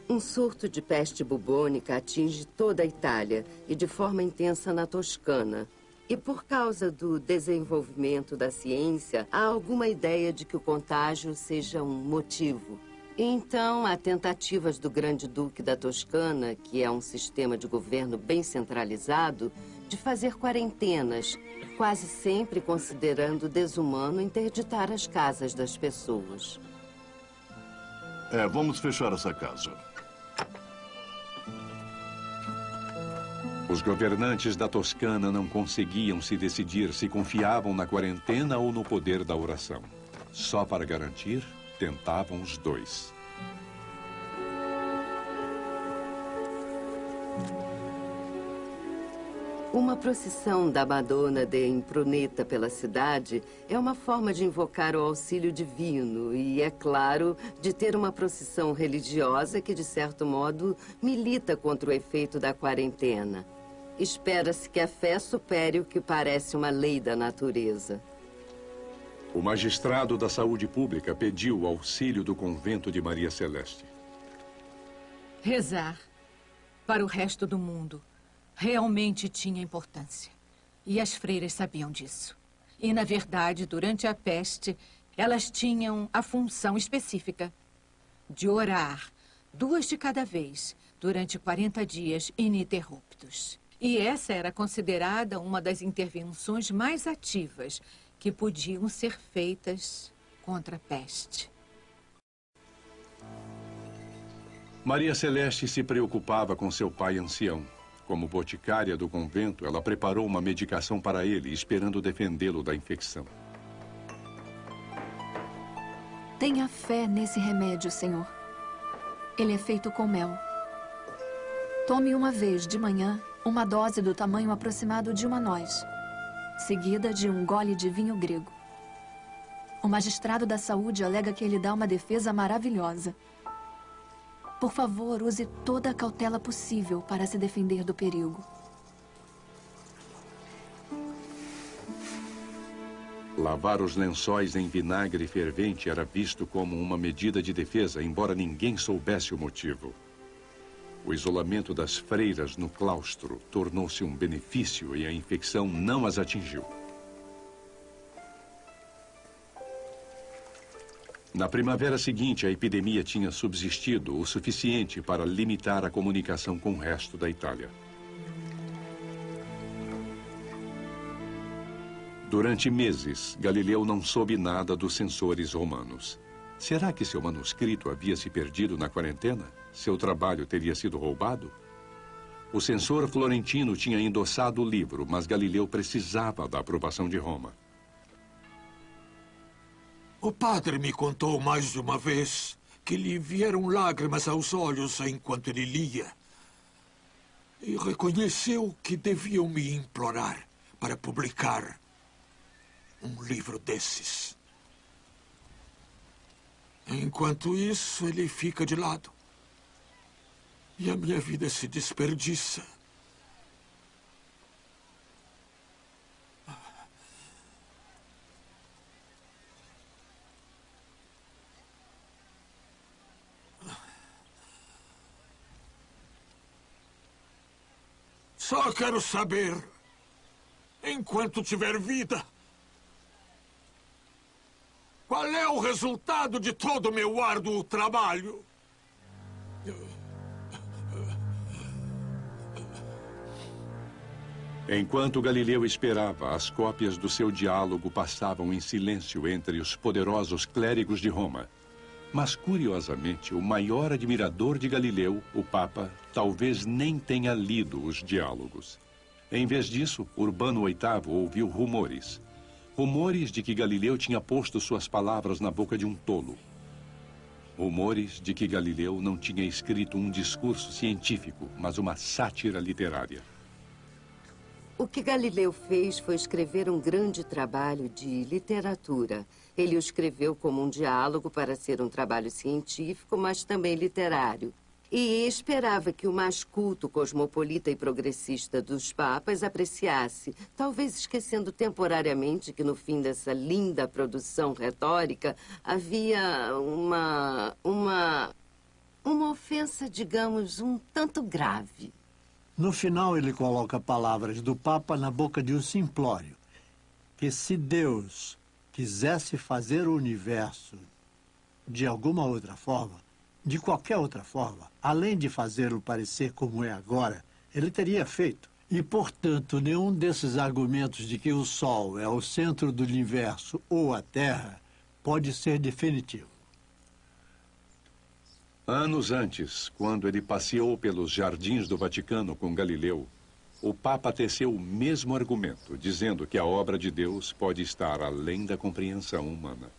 Um surto de peste bubônica atinge toda a Itália e de forma intensa na Toscana. E por causa do desenvolvimento da ciência, há alguma ideia de que o contágio seja um motivo. Então, há tentativas do Grande-Duque da Toscana, que é um sistema de governo bem centralizado, de fazer quarentenas, quase sempre considerando desumano interditar as casas das pessoas. Vamos fechar essa casa. Os governantes da Toscana não conseguiam se decidir se confiavam na quarentena ou no poder da oração. Só para garantir, tentavam os dois. Uma procissão da Madonna de Impruneta pela cidade é uma forma de invocar o auxílio divino e, é claro, de ter uma procissão religiosa que, de certo modo, milita contra o efeito da quarentena. Espera-se que a fé supere o que parece uma lei da natureza. O magistrado da saúde pública pediu o auxílio do convento de Maria Celeste. Rezar para o resto do mundo realmente tinha importância. E as freiras sabiam disso. E, na verdade, durante a peste, elas tinham a função específica de orar 2 de cada vez durante 40 dias ininterruptos. E essa era considerada uma das intervenções mais ativas que podiam ser feitas contra a peste. Maria Celeste se preocupava com seu pai ancião. Como boticária do convento, ela preparou uma medicação para ele, esperando defendê-lo da infecção. Tenha fé nesse remédio, senhor. Ele é feito com mel. Tome uma vez de manhã uma dose do tamanho aproximado de uma noz, seguida de um gole de vinho grego. O magistrado da saúde alega que ele dá uma defesa maravilhosa. Por favor, use toda a cautela possível para se defender do perigo. Lavar os lençóis em vinagre fervente era visto como uma medida de defesa, embora ninguém soubesse o motivo. O isolamento das freiras no claustro tornou-se um benefício e a infecção não as atingiu. Na primavera seguinte, a epidemia tinha subsistido o suficiente para limitar a comunicação com o resto da Itália. Durante meses, Galileu não soube nada dos censores romanos. Será que seu manuscrito havia se perdido na quarentena? Seu trabalho teria sido roubado? O censor florentino tinha endossado o livro, mas Galileu precisava da aprovação de Roma. O padre me contou mais de uma vez que lhe vieram lágrimas aos olhos enquanto ele lia. E reconheceu que deviam me implorar para publicar um livro desses. Enquanto isso, ele fica de lado. E a minha vida se desperdiça. Só quero saber, enquanto tiver vida, qual é o resultado de todo o meu árduo trabalho? Enquanto Galileu esperava, as cópias do seu diálogo passavam em silêncio entre os poderosos clérigos de Roma. Mas, curiosamente, o maior admirador de Galileu, o Papa, talvez nem tenha lido os diálogos. Em vez disso, Urbano VIII ouviu rumores. Rumores de que Galileu tinha posto suas palavras na boca de um tolo. Rumores de que Galileu não tinha escrito um discurso científico, mas uma sátira literária. O que Galileu fez foi escrever um grande trabalho de literatura. Ele o escreveu como um diálogo para ser um trabalho científico, mas também literário. E esperava que o mais culto, cosmopolita e progressista dos papas apreciasse, talvez esquecendo temporariamente que no fim dessa linda produção retórica havia uma uma ofensa, digamos, um tanto grave. No final, ele coloca palavras do Papa na boca de um simplório, que se Deus quisesse fazer o universo de alguma outra forma, de qualquer outra forma, além de fazê-lo parecer como é agora, ele teria feito. E, portanto, nenhum desses argumentos de que o Sol é o centro do universo ou a Terra pode ser definitivo. Anos antes, quando ele passeou pelos jardins do Vaticano com Galileu, o Papa teceu o mesmo argumento, dizendo que a obra de Deus pode estar além da compreensão humana.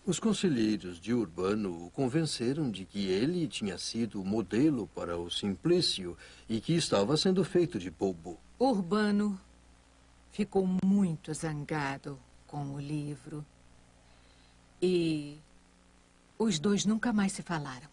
Os conselheiros de Urbano o convenceram de que ele tinha sido modelo para o Simplício e que estava sendo feito de bobo. Urbano ficou muito zangado com o livro. E os dois nunca mais se falaram.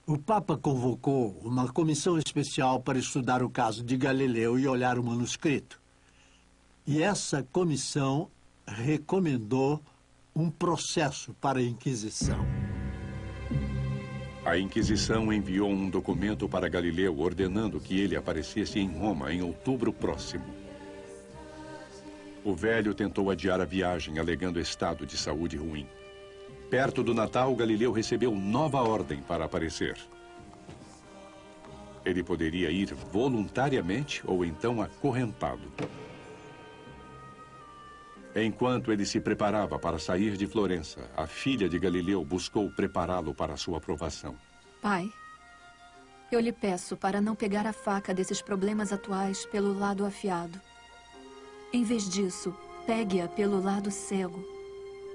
O Papa convocou uma comissão especial para estudar o caso de Galileu e olhar o manuscrito. E essa comissão recomendou um processo para a Inquisição. A Inquisição enviou um documento para Galileu ordenando que ele aparecesse em Roma em outubro próximo. O velho tentou adiar a viagem, alegando estado de saúde ruim. Perto do Natal, Galileu recebeu nova ordem para aparecer. Ele poderia ir voluntariamente ou então acorrentado. Enquanto ele se preparava para sair de Florença, a filha de Galileu buscou prepará-lo para sua aprovação. Pai, eu lhe peço para não pegar a faca desses problemas atuais pelo lado afiado. Em vez disso, pegue-a pelo lado cego.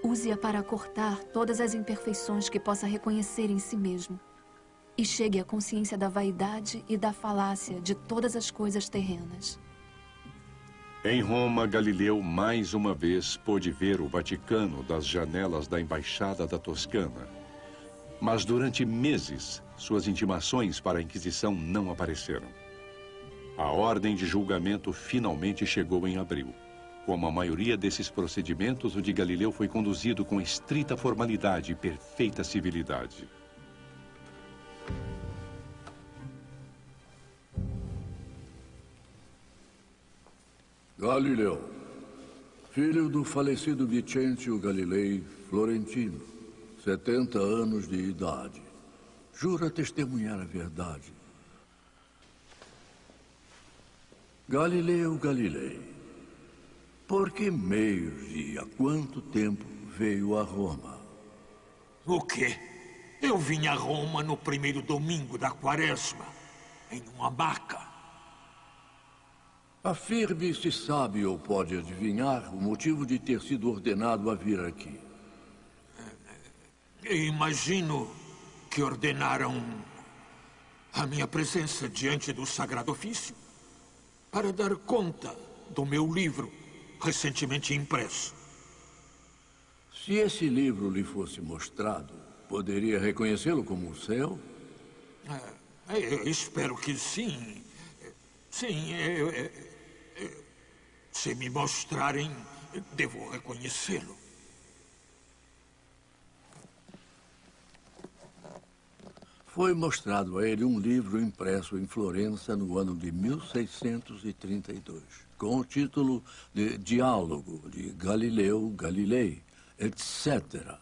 Use-a para cortar todas as imperfeições que possa reconhecer em si mesmo. E chegue à consciência da vaidade e da falácia de todas as coisas terrenas. Em Roma, Galileu mais uma vez pôde ver o Vaticano das janelas da Embaixada da Toscana. Mas durante meses, suas intimações para a Inquisição não apareceram. A ordem de julgamento finalmente chegou em abril. Como a maioria desses procedimentos, o de Galileu foi conduzido com estrita formalidade e perfeita civilidade. Galileu, filho do falecido Vicentio Galilei Florentino, 70 anos de idade. Jura testemunhar a verdade. Galileu Galilei, por que meios e há quanto tempo veio a Roma? O quê? Eu vim a Roma no primeiro domingo da quaresma, em uma maca. Afirme se sabe ou pode adivinhar o motivo de ter sido ordenado a vir aqui. Imagino que ordenaram a minha presença diante do Sagrado Ofício para dar conta do meu livro recentemente impresso. Se esse livro lhe fosse mostrado, poderia reconhecê-lo como o seu? Eu espero que sim. Sim, se me mostrarem, devo reconhecê-lo. Foi mostrado a ele um livro impresso em Florença no ano de 1632, com o título de Diálogo de Galileu Galilei, etc.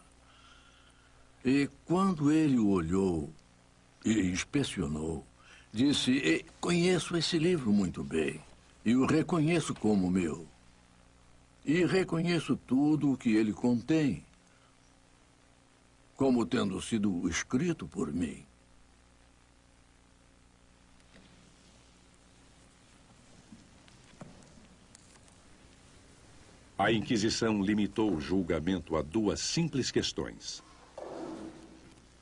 E quando ele o olhou e inspecionou, disse: conheço esse livro muito bem e o reconheço como meu. E reconheço tudo o que ele contém, como tendo sido escrito por mim. A Inquisição limitou o julgamento a duas simples questões.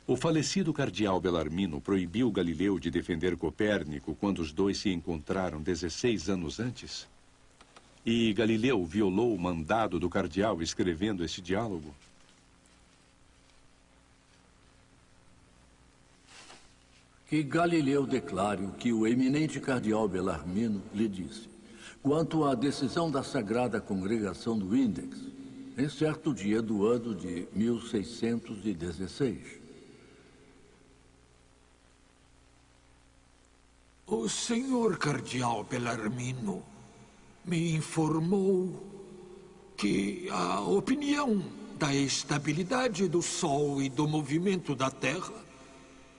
O falecido cardeal Bellarmino proibiu Galileu de defender Copérnico quando os dois se encontraram 16 anos antes? E Galileu violou o mandado do cardeal escrevendo esse diálogo? Que Galileu declare o que o eminente cardeal Bellarmino lhe disse. Quanto à decisão da Sagrada Congregação do Index, em certo dia do ano de 1616. O senhor cardeal Bellarmino me informou que a opinião da estabilidade do Sol e do movimento da Terra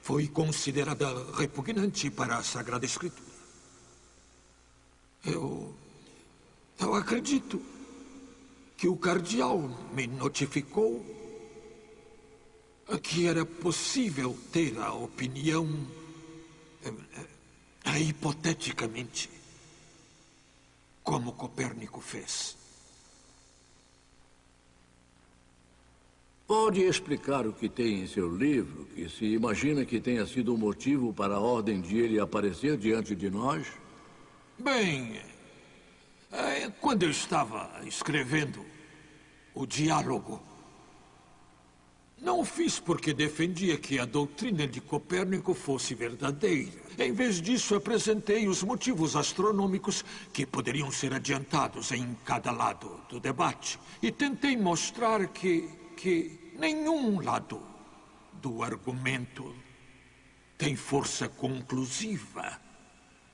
foi considerada repugnante para a Sagrada Escritura. Eu acredito que o cardeal me notificou que era possível ter a opinião, hipoteticamente, como Copérnico fez. Pode explicar o que tem em seu livro, que se imagina que tenha sido o motivo para a ordem de ele aparecer diante de nós? Bem, quando eu estava escrevendo o diálogo, não o fiz porque defendia que a doutrina de Copérnico fosse verdadeira. Em vez disso, apresentei os motivos astronômicos que poderiam ser adiantados em cada lado do debate. E tentei mostrar que nenhum lado do argumento tem força conclusiva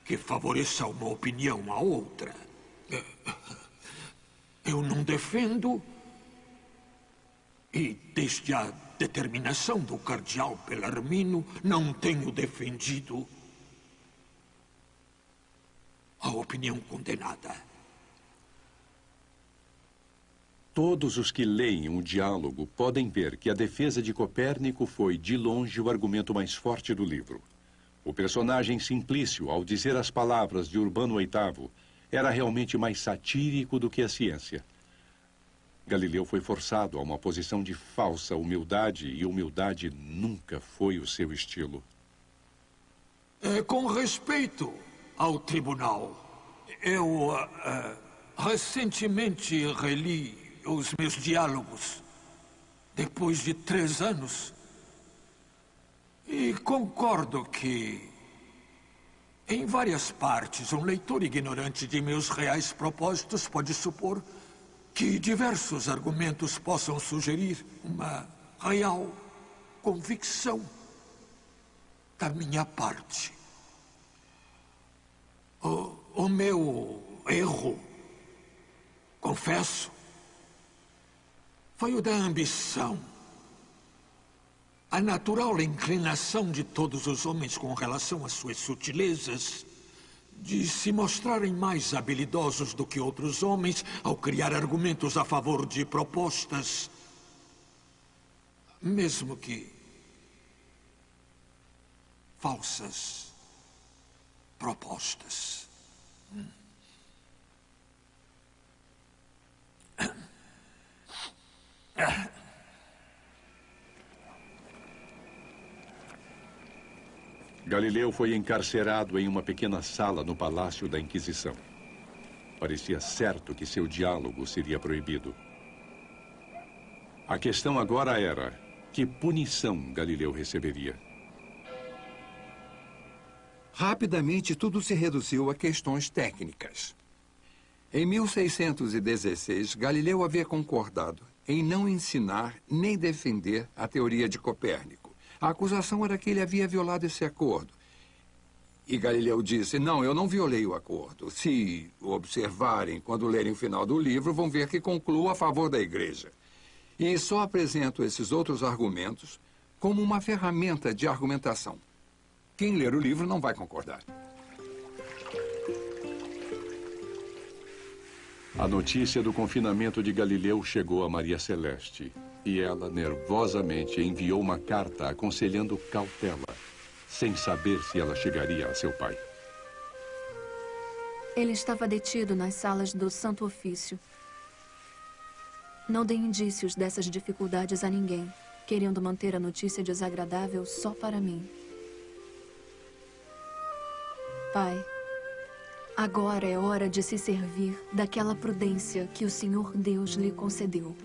que favoreça uma opinião à outra. Eu não defendo, e desde a determinação do cardeal Bellarmino, não tenho defendido a opinião condenada. Todos os que leem o diálogo podem ver que a defesa de Copérnico foi, de longe, o argumento mais forte do livro. O personagem Simplício, ao dizer as palavras de Urbano VIII, era realmente mais satírico do que a ciência. Galileu foi forçado a uma posição de falsa humildade, e humildade nunca foi o seu estilo. Com respeito ao tribunal, eu recentemente reli os meus diálogos, depois de 3 anos, e concordo que, em várias partes, um leitor ignorante de meus reais propósitos pode supor que diversos argumentos possam sugerir uma real convicção da minha parte. O meu erro, confesso, foi o da ambição. A natural inclinação de todos os homens com relação às suas sutilezas, de se mostrarem mais habilidosos do que outros homens ao criar argumentos a favor de propostas, mesmo que falsas propostas. Galileu foi encarcerado em uma pequena sala no Palácio da Inquisição. Parecia certo que seu diálogo seria proibido. A questão agora era: que punição Galileu receberia? Rapidamente, tudo se reduziu a questões técnicas. Em 1616, Galileu havia concordado em não ensinar nem defender a teoria de Copérnico. A acusação era que ele havia violado esse acordo. E Galileu disse: não, eu não violei o acordo. Se o observarem quando lerem o final do livro, vão ver que concluo a favor da igreja. E só apresento esses outros argumentos como uma ferramenta de argumentação. Quem ler o livro não vai concordar. A notícia do confinamento de Galileu chegou a Maria Celeste. E ela, nervosamente, enviou uma carta aconselhando cautela, sem saber se ela chegaria a seu pai. Ele estava detido nas salas do Santo Ofício. Não dei indícios dessas dificuldades a ninguém, querendo manter a notícia desagradável só para mim. Pai, agora é hora de se servir daquela prudência que o Senhor Deus lhe concedeu.